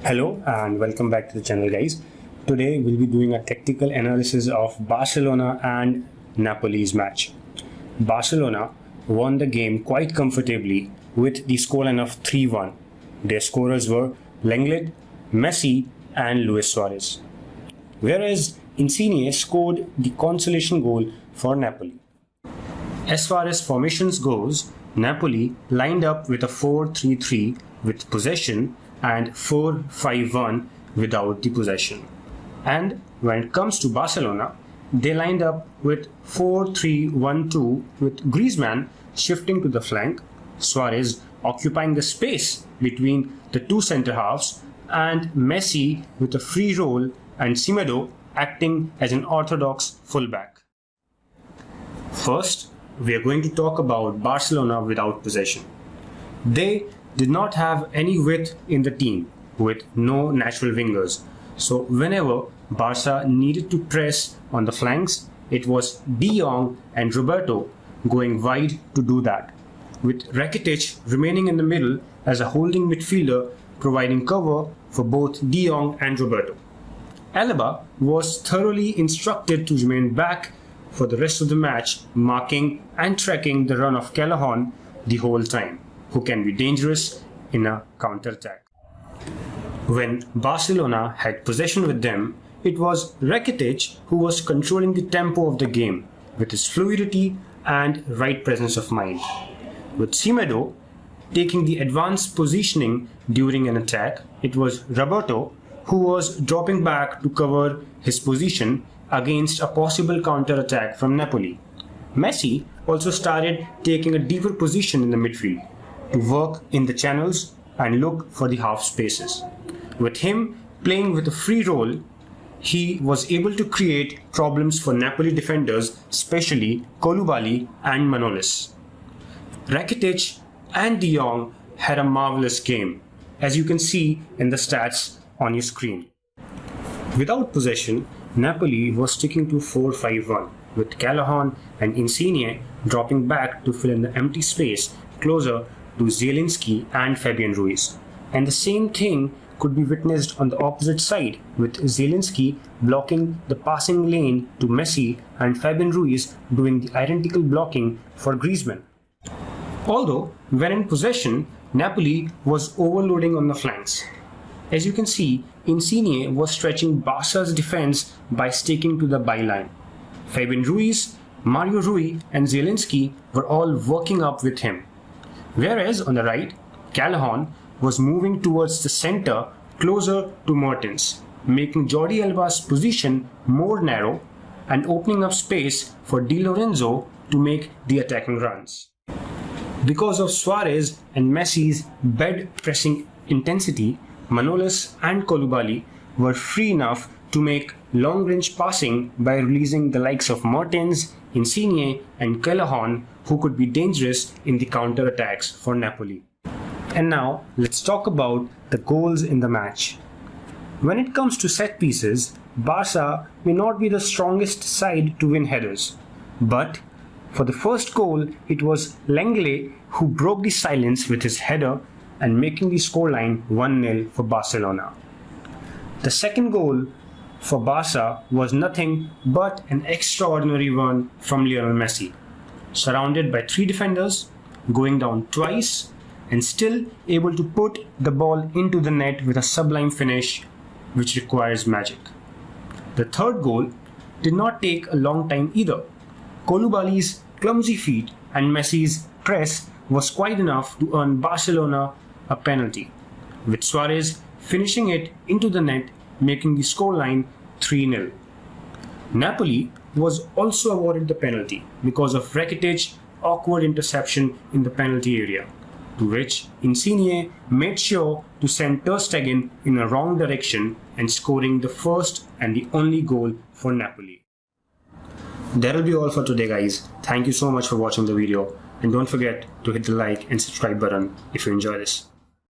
Hello and welcome back to the channel, guys. Today we'll be doing a tactical analysis of Barcelona and Napoli's match. Barcelona won the game quite comfortably with the scoreline of 3-1. Their scorers were Lenglet, Messi and Luis Suarez. Whereas Insigne scored the consolation goal for Napoli. As far as formations goes, Napoli lined up with a 4-3-3 with possession and 4-5-1 without the possession. And when it comes to Barcelona, they lined up with 4-3-1-2 with Griezmann shifting to the flank, Suarez occupying the space between the two centre halves, and Messi with a free role and Semedo acting as an orthodox fullback. First, we are going to talk about Barcelona without possession. They did not have any width in the team with no natural wingers. So whenever Barca needed to press on the flanks, it was De Jong and Roberto going wide to do that, with Rakitic remaining in the middle as a holding midfielder providing cover for both De Jong and Roberto. Alaba was thoroughly instructed to remain back for the rest of the match, marking and tracking the run of Callahan the whole time, who can be dangerous in a counter-attack. When Barcelona had possession with them, it was Rakitic who was controlling the tempo of the game with his fluidity and right presence of mind, with Semedo taking the advanced positioning during an attack. It was Roberto who was dropping back to cover his position against a possible counter-attack from Napoli. Messi also started taking a deeper position in the midfield to work in the channels and look for the half spaces. With him playing with a free role, he was able to create problems for Napoli defenders, especially Koulibaly and Manolis. Rakitic and De Jong had a marvelous game, as you can see in the stats on your screen. Without possession, Napoli was sticking to 4-5-1, with Callahan and Insigne dropping back to fill in the empty space closer to Zielinski and Fabian Ruiz. And the same thing could be witnessed on the opposite side, with Zielinski blocking the passing lane to Messi and Fabian Ruiz doing the identical blocking for Griezmann. Although, when in possession, Napoli was overloading on the flanks. As you can see, Insigne was stretching Barca's defense by sticking to the byline. Fabian Ruiz, Mario Rui and Zielinski were all working up with him. Whereas on the right, Callahan was moving towards the centre closer to Mertens, making Jordi Alba's position more narrow and opening up space for Di Lorenzo to make the attacking runs. Because of Suarez and Messi's bed pressing intensity, Manolis and Koulibaly were free enough to make long-range passing by releasing the likes of Mertens, Insigne and Callahan, who could be dangerous in the counter-attacks for Napoli. And now, let's talk about the goals in the match. When it comes to set pieces, Barca may not be the strongest side to win headers. But for the first goal, it was Lenglet who broke the silence with his header and making the scoreline 1-0 for Barcelona. The second goal for Barca was nothing but an extraordinary one from Lionel Messi, surrounded by three defenders, going down twice and still able to put the ball into the net with a sublime finish which requires magic. The third goal did not take a long time either. Koulibaly's clumsy feet and Messi's press was quite enough to earn Barcelona a penalty, with Suarez finishing it into the net, making the scoreline 3-0. Napoli was also awarded the penalty because of Rakitich's awkward interception in the penalty area, to which Insigne made sure to send Ter Stegen in a wrong direction and scoring the first and the only goal for Napoli. That will be all for today, guys. Thank you so much for watching the video, and don't forget to hit the like and subscribe button if you enjoy this.